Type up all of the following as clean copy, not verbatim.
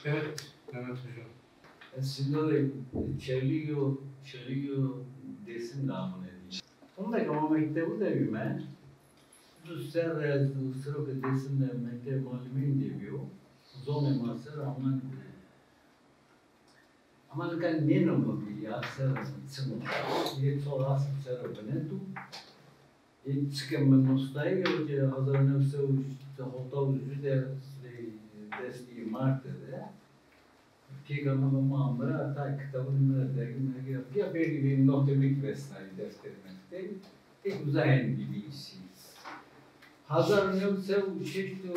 Evet, evet hocam. Şimdi çeliyor desin namını diye. Ondaki ama mektebi de yüme. Düsser sırok desin de mektep malumin diyor. Zone master aman kure. Aman kan ne nomu bir ya ser sımı. Ye çoğas ser bene tu. Çıkım menustay ki hazır nefse hotta ucude desti martı de. Peygamber Muhammed'e hatta kitabının dergimine ya bir notemlik vesaire defterinde uzayan gibi işiyiz. Hazar nefse çeşitli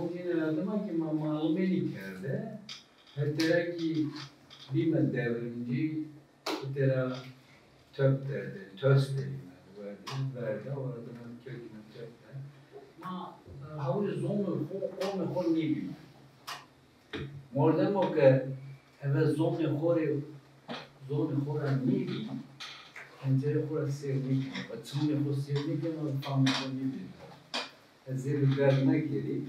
orijinal ki malumelik yerde hatta ki bir devrimci tera töp derdi, töz derdi verdi orada köküne töpler. Ma havlu zonu o ne bilmiyor. Mordemo că avea zone hore mici, înțeleg hore sernică,ățune ho sernică nu famă mici. Zilgar negeri.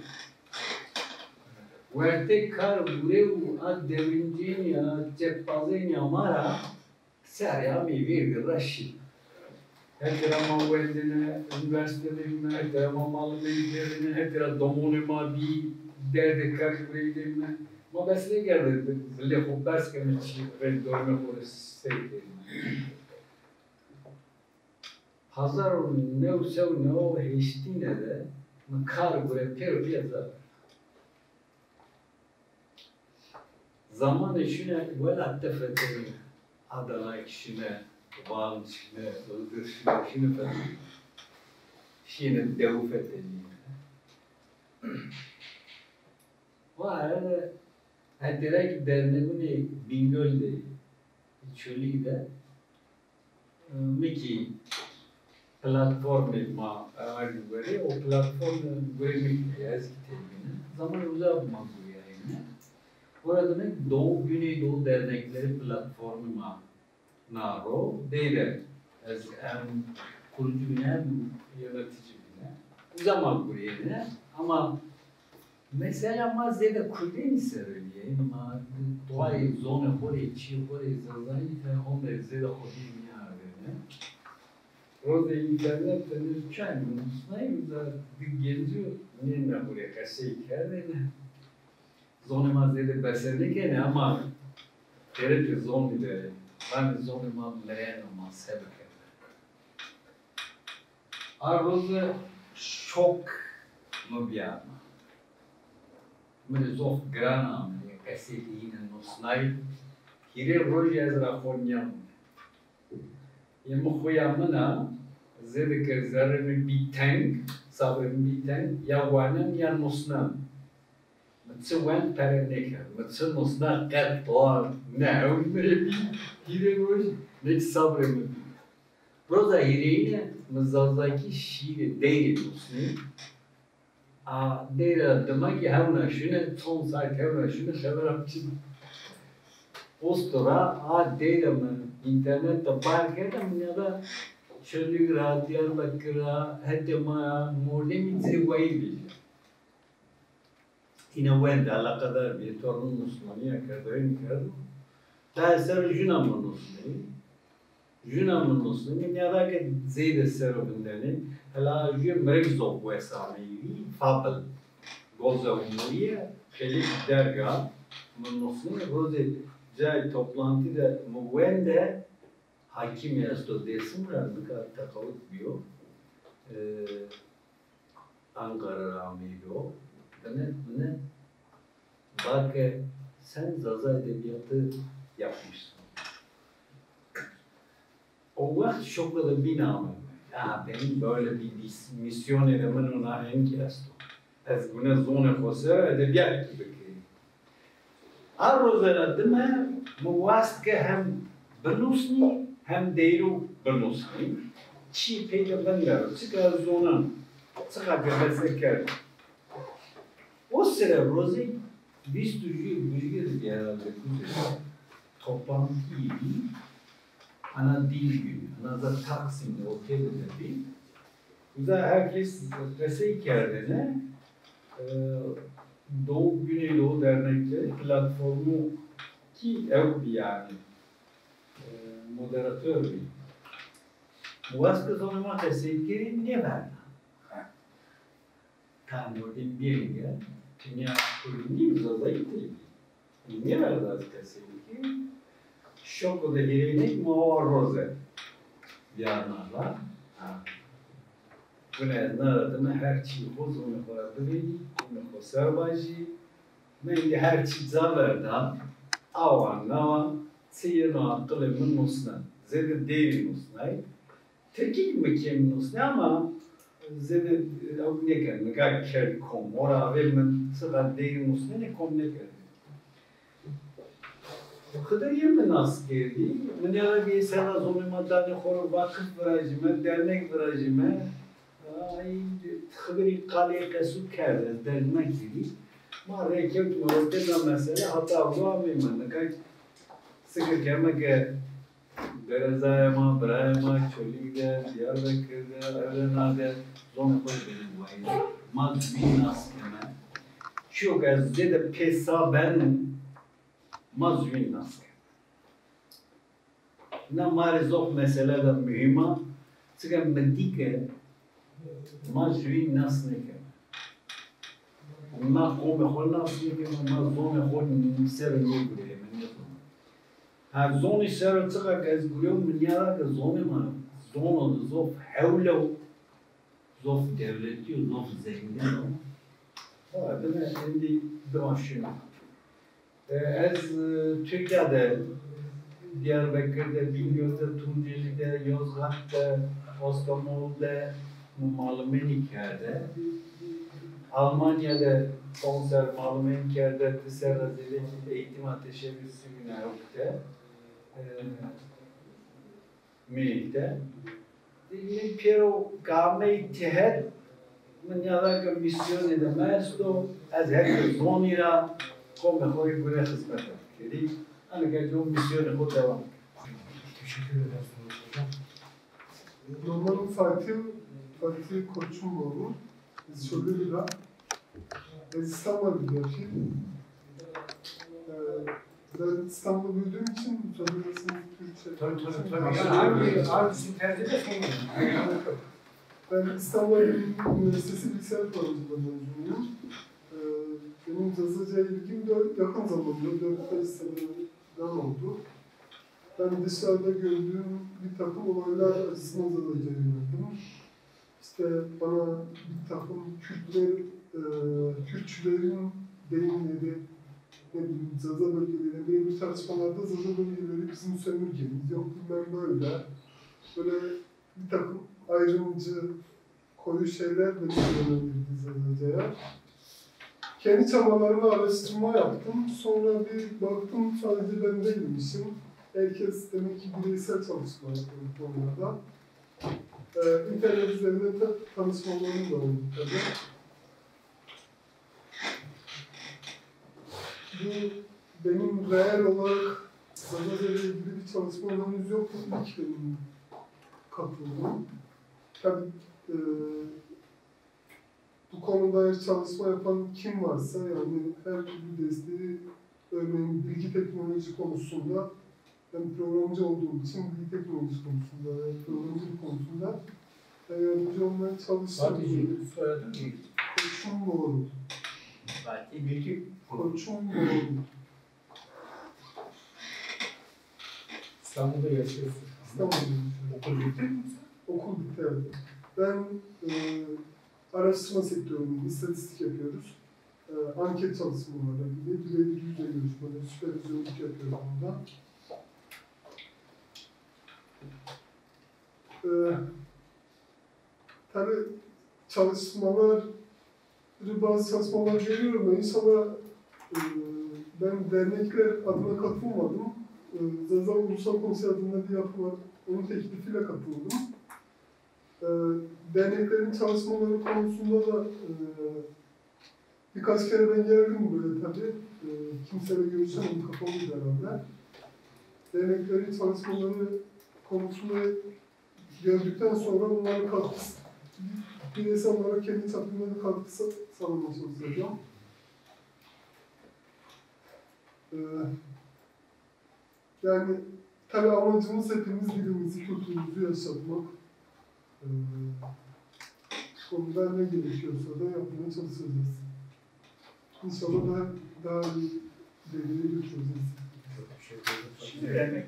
Verte kar bureu a devincini a cepazeni amara seria mi vir rashi. Hepera mavendine, üniversitelerine, hepera mamalmelerine, hepera domonuma bir derde karşılayabilirine. Ma besle geldi, zile kubers kemeçi ve dorme koris seydi. Hazar ne usev ne o heştine de kar buraya per piyasa. Zaman işine böyle attefetleri Adana işine, Van işine, Iğdır işine falan. Şiine devuf edildiğine. Var direkt derneğini Bingöl'de çölüyle Miki platforma göre o platformu görmek yazık değil. Zaman uzatmaz bu yayını. Burada ne Doğu Güneydoğu Dernekleri platformuna naro değil. Hem kurucu bine hem yönetici bine. Uzamaz buraya ama mesela mazede kudeni söyleyeyim ama doğayı zone hori çi hori zazayı onda zede hori yani. Orada internette bir çay bunusnayım da bir geziyor. Ne buraya kasayı kendine. Zone mazede beserlik ne ama gerek zone de ben zone mazleren ama sebep. Arada çok mu bir ama. Mene zof grana, mene kasetiina nosnai, hire roja ezra khonyam. Yemu khoyamana, zede ke zaremi bitang, sabremi bitang, ya wanam ya nosnam. Metse wan paraneka, metse nosna kat var, ne ömre hire roj, ne sabremi. Roza hireine, mezazaki şiire değil nosni. Dera demek ki havna şunu son saat havna şunu severim ki ostora dera mı internette barkedim ya da Çölügra, Diyarbakır'a hatta ma mordemi zivayı yine vende alakadar bir torun Müslümanı kadar Taser Junam'ın Müslümanı Junam'ın Müslümanı ya da ki zeyde serobindeni hala mrezok vesami fabel goza umuriye kelik dergah Müslümanı roze cay toplantıda muvende hakim yasto desin razıka takavut biyo Ankara rami biyo ne bak sen Zaza edebiyatı yapmışsın. O vakit şokla bir namı. Ya benim böyle bir misyon edemin ona engesto. Ez buna zone kosa edebiyat gibi ki. Arroza deme muvast ke hem benusni hem deyru benusni. Çi peyde benler. Çıkar zonan. Çıkar gebezeker. O sıra rozi biz tuju bilgi de herhalde toplantı gibi ana dil günü, ana da Taksim'de otelde bir. Güzel herkes rese hikârlerine Doğu Güneydoğu Dernekleri platformu ki ev yani moderatör bir. Muvaskı sonuma teşekkürü ne verdi? Tanrı'nın birine dünya kurulunca zayıf değil. Ne verdi teşekkürü? Şoku da gelenek muarroze. Yanlarla. Bunun aradığını her şey bozulmuş vardı. Bunu serbaji. Ben de her şey zaverdan. Avan nava. Seyirno akılımın musna. Zede değil musnay. Tekil mekim musna ama zede ne kadar ne kadar kere kom. Ora vermen sıra değil musna ne kom ne kadar. Xıdırıya mı nasıl geldi? Mınyalar bir sana zulümatlarını koru vakıf virajime, dernek virajime Xıdırı kaleye kasıp kerdi, dernek gibi. Ma reket muhabbetine mesela hata bulamıyorum. Kaç sıkı kemike Berazayama, Brayama, Çoluk'da, Diyarbakır'da, Erdena'da zon koy benim vayı. Mazmin nasıl keme. Çok az de pesa benim mazmin nasıl. Na marizok mesela da mühima, sıkı medike mazmin nasıl ne keme. Ma kome khol nasıl ne keme, ma zone khol nisere ne gure. Ha zone şer tıka kez gure minyara ke zone ma zone zof hevlo zof devleti zof zengin. Ha ben şimdi dolaşıyorum. Ez Türkiye'de, Diyarbakır'da, Bingöl'de, Tunceli'de, Yozgat'ta, İstanbul'da, Malmeniker'de, Almanya'da konser Malmeniker'de, Dışarı'daki eğitim teşebbüsü günahı'da, Münih'te. Yine Piero Gavme İttihat, من یادم میسیونی دماغ تو از هر زونی را کم خوی بره خدمت کردی. آن که جو میسیون خود devam. Teşekkür ederiz hocam. Normalde Fatih Koçumoğlu, biz şöyle bir daha, İstanbul'a gidiyor ki, ben İstanbul'da büyüdüğüm için mücadelesini Türkçe... Tabii. Yani hangisini tercih edersen Ben İstanbul Üniversitesi Bilgisayar Programcılığı mezunuyum. Benim yazıcıya ilgim de yakın zamanda, 4-5 seneden oldu. Ben dışarıda gördüğüm bir takım olaylar açısından yazıcıya yöneldim. İşte bana bir takım Kürtçülerin deyimleri, ne bileyim Zaza bölgeleri, benim tartışmalarda Zaza bölgeleri bizim sömürgemiz, yok bilmem böyle. Böyle bir takım ayrımcı, koyu şeyler beni yönlendirdi Zazaca'ya. Kendi çabalarımla araştırma yaptım. Sonra bir baktım sadece ben değilmişim. Herkes demek ki bireysel çalışma yapıyor bu konularda. İnternet üzerinde tanışmalarım da oldu tabii. Bu benim reel olarak Zazaca ile ilgili bir çalışmalarımız yok. İlk benim katıldım. Tabii bu konuda çalışma yapan kim varsa yani her türlü desteği örneğin bilgi teknoloji konusunda ben programcı olduğum için bilgi teknolojisi konusunda ve programcılık konusunda yardımcı olmaya çalıştım. Fatih soyadın neydi? Koçumoğlu. Fatih Bilgi. Koçumoğlu. İstanbul'da yaşıyorsun. İstanbul'da Okul bitti mi? okul bitti. Evet. Ben araştırma sektöründe istatistik yapıyoruz. Anket çalışmaları gibi birebir yüzde görüşmeleri, süpervizyonluk yapıyoruz onda. Tabii bazı çalışmalar görüyorum da inşallah ben dernekler adına katılmadım. Zaza Ulusal Konseyi adında bir yapı var. Onun teklifiyle katıldım. Derneklerin çalışmaları konusunda da birkaç kere ben geldim buraya tabii. Kimseyle görüşemedim, kapalıydı herhalde. Derneklerin çalışmaları konusunda gördükten sonra onların katkısı, bireysel olarak kendi çapımda bir katkı sağlamaya çalışacağım. Yani tabii amacımız hepimiz dilimizi, kültürümüzü yaşatmak. Konuda ne gerekiyorsa da yapmaya çalışacağız. İnşallah daha iyi ileriye götüreceğiz. Çok teşekkür ederim. Şimdi dernek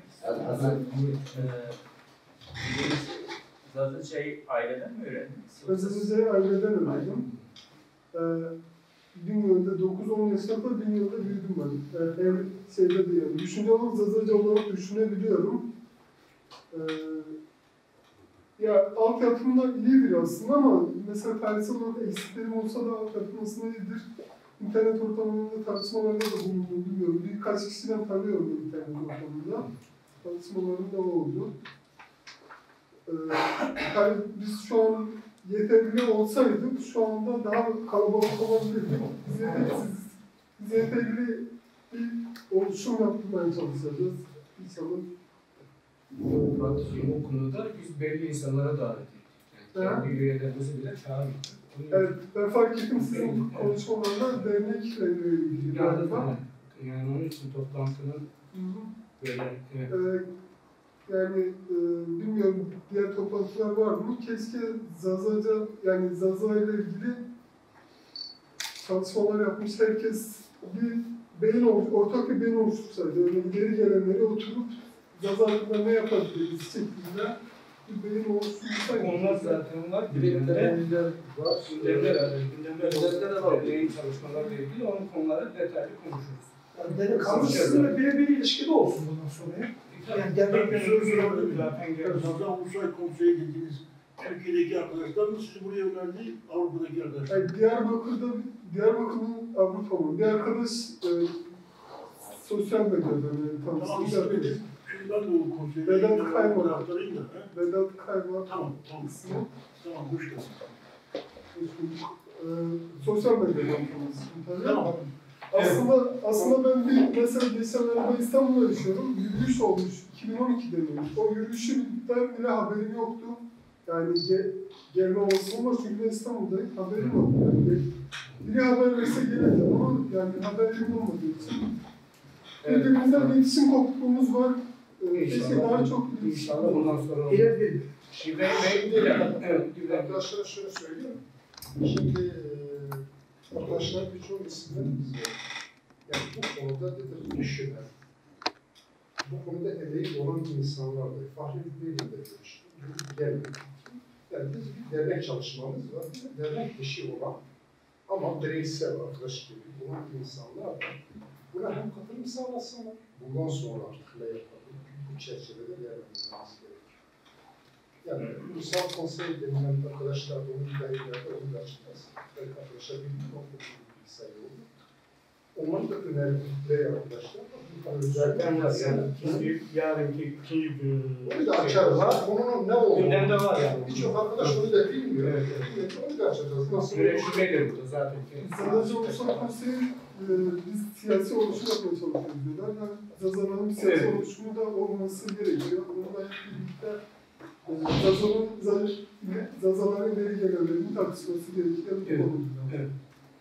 Zazı aileden mi öğrendiniz? Özellikle aileden öğrendim. Bingöl'de 9-10 yaşında Bingöl'de büyüdüm ben. Ev şeyde diyorum. Düşünce olarak Zazaca olarak düşünebiliyorum. Ya altyapımda iyidir aslında ama mesela tarihsel olarak eksiklerim olsa da altyapım aslında iyidir. İnternet ortamında tartışmalarda da bulundum bilmiyorum. Birkaç kişiden tanıyorum internet ortamında. Tartışmalarım da oldu. Yani biz şu an yeterli olsaydık şu anda daha kalabalık olabilirdik. Biz yeterli bir oluşum yapmaya çalışacağız. İnşallah. Bu konuda biz belli insanlara davet ettik. Yani kendi üyelerimizi bile çağırdık. Evet, ben fark ettim sizin konuşmalarında dernekle ilgili galiba. Yani onun için toplantının böyle Yani bilmiyorum diğer toplantılar var mı? Keşke Zazaca, yani Zaza ile ilgili çalışmalar yapmış herkes bir ortak bir beyin oluştursaydı. Öyle ileri gelenleri oturup Zaza hakkında ne yapabiliriz şeklinde bir beyin oluştursaydı. onlar zaten var. Gündemler var. Gündemler var. Yayın çalışmalarla ilgili onun konuları detaylı konuşuruz. Yani kamu sistemine birebir ilişkili olsun bundan sonra ya. Yani dernek Bir soru sorabilir miyim? Zaten geldi. Zaza Ulusal Konseyi'ye dediğiniz Türkiye'deki arkadaşlar mı sizi buraya önerdi, Avrupa'daki arkadaşlar? Yani Diyarbakır'ın Avrupa mı? Bir arkadaş sosyal medyada Tamam, tanıştık. ismi nedir? Çünkü ben de o konseyde Vedat Kaymak. taraftarıyım da. he? Vedat Kaymak Tamam, ismi. tamam, hoş geldin. Sosyal medyadan tanıştım tabii. Tamam. Aslında ben bir mesela geçenlerde İstanbul'da yaşıyorum. Yürüyüş olmuş 2012'de mi? O yürüyüşten bile haberim yoktu. Yani gelme olasılığım var çünkü ben İstanbul'dayım. Haberim yok. Yani biri haber verse geleceğim ama yani haberim olmadığı için. Birbirimizden iletişim kopukluğumuz var. Keşke daha çok İnşallah bundan sonra olur. İleri Şive evet. Arkadaşlara şöyle söyleyeyim. Şimdi arkadaşlar birçok isimler bize yani bu konuda düşünen, bu konuda emeği olan insanlarla Fahri Bey'le de görüştüm. Gelmedi. Yani biz bir dernek çalışmamız var. Bir dernek dışı olan ama bireysel arkadaş gibi olan insanlar var. Buna hem katılım sağlasınlar. Bundan sonra artık ne yapalım? Bu çerçevede değerlendirmemiz gerekir. Yani ulusal konsey denilen arkadaşlar da onu dairelerde onu da açıklasın. Belki arkadaşlar bir sayı oldu. Onların da önerdiği arkadaşlar Zaten var yani yarınki ikinci onu da açarız. Konunun ne olduğunu. Gündemde var yani. Birçok arkadaş onu da bilmiyor. Evet. Onu da açacağız. Nasıl Müreşşimedir bu da zaten. Zazaca Ulusal Konseyi biz siyasi oluşum yapmaya çalışıyoruz diyorlar. Yani Zaza'nın bir siyasi Evet. oluşumu da olması gerekiyor. Onunla birlikte Zazaların ileri gelenlerin tartışması gerekiyor. Evet. Bu konuda. Evet.